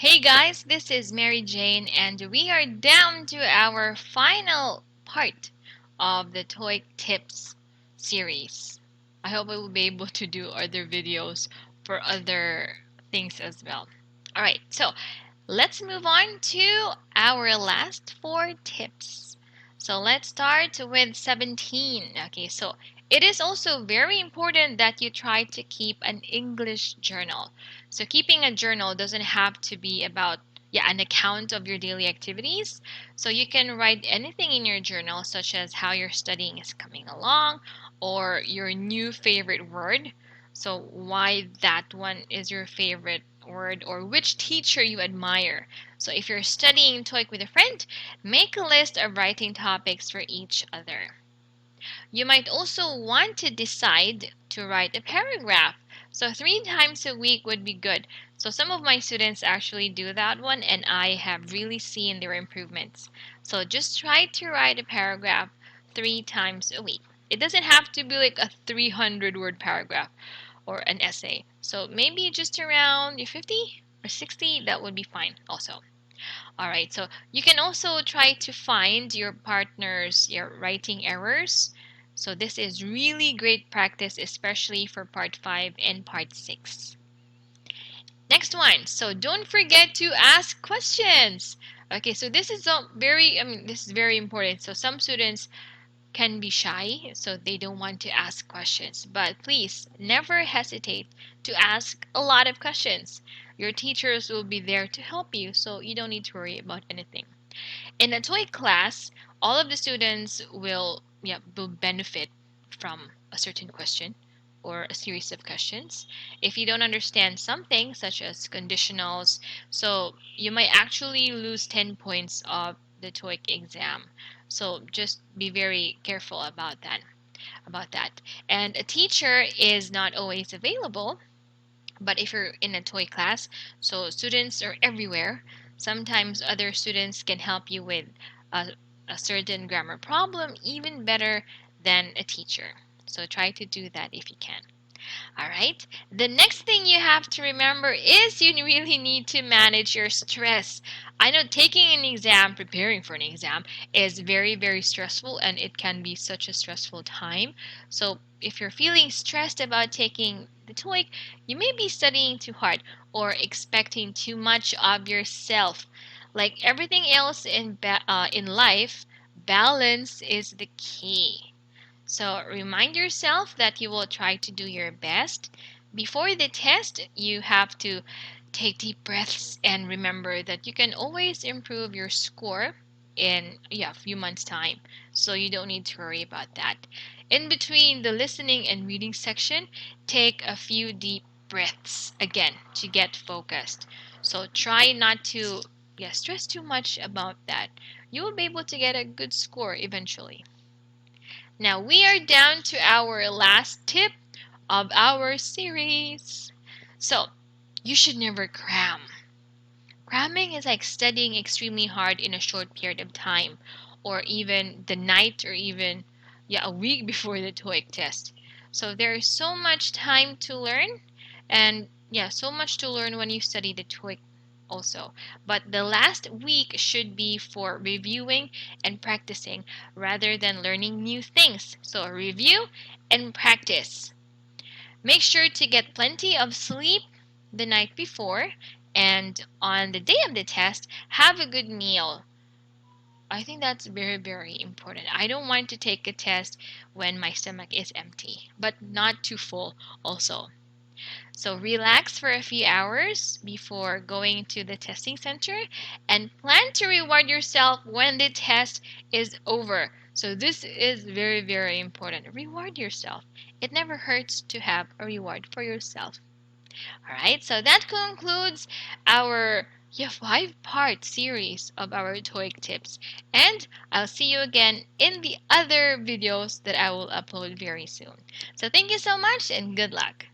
Hey guys, this is Mary Jane, and we are down to our final part of the TOEIC tips series. I hope I will be able to do other videos for other things as well. Alright, so let's move on to our last 4 tips. So let's start with 17. Okay, so it is also very important that you try to keep an English journal. So keeping a journal doesn't have to be about an account of your daily activities. So you can write anything in your journal, such as how your studying is coming along or your new favorite word. So why that one is your favorite word or which teacher you admire. So if you're studying TOEIC with a friend, make a list of writing topics for each other. You might also want to decide to write a paragraph. So 3 times a week would be good. So some of my students actually do that one, and I have really seen their improvements. So just try to write a paragraph 3 times a week. It doesn't have to be like a 300-word paragraph or an essay. So maybe just around 50 or 60, that would be fine also. Alright, so you can also try to find your partner's writing errors. So this is really great practice, especially for part 5 and part 6. Next one, so don't forget to ask questions. Okay, so this is this is very important. So some students can be shy, so they don't want to ask questions. But please, never hesitate to ask a lot of questions. Your teachers will be there to help you, so you don't need to worry about anything. In a TOEIC class, all of the students will benefit from a certain question or a series of questions. If you don't understand something, such as conditionals, so you might actually lose 10 points of the TOEIC exam. So just be very careful about that. And a teacher is not always available, but if you're in a TOEIC class, so students are everywhere. Sometimes other students can help you with a certain grammar problem even better than a teacher. So try to do that if you can. Alright, the next thing you have to remember is you really need to manage your stress. I know taking an exam, preparing for an exam, is very, very stressful, and it can be such a stressful time. So if you're feeling stressed about taking the TOEIC, you may be studying too hard or expecting too much of yourself. Like everything else in life, balance is the key. So remind yourself that you will try to do your best. Before the test, you have to take deep breaths and remember that you can always improve your score in a few months' time. So you don't need to worry about that. In between the listening and reading section, take a few deep breaths again to get focused. So try not to stress too much about that. You will be able to get a good score eventually. Now we are down to our last tip of our series. So, you should never cram. Cramming is like studying extremely hard in a short period of time, or even the night, or even a week before the TOEIC test. So there is so much time to learn, and so much to learn when you study the TOEIC also. But the last week should be for reviewing and practicing rather than learning new things. So review and practice. Make sure to get plenty of sleep the night before, and on the day of the test, have a good meal. I think that's very, very important. I don't want to take a test when my stomach is empty, but not too full also. So relax for a few hours before going to the testing center, and plan to reward yourself when the test is over. So this is very, very important. Reward yourself. It never hurts to have a reward for yourself. Alright, so that concludes our 5-part series of our TOEIC tips. And I'll see you again in the other videos that I will upload very soon. So thank you so much and good luck.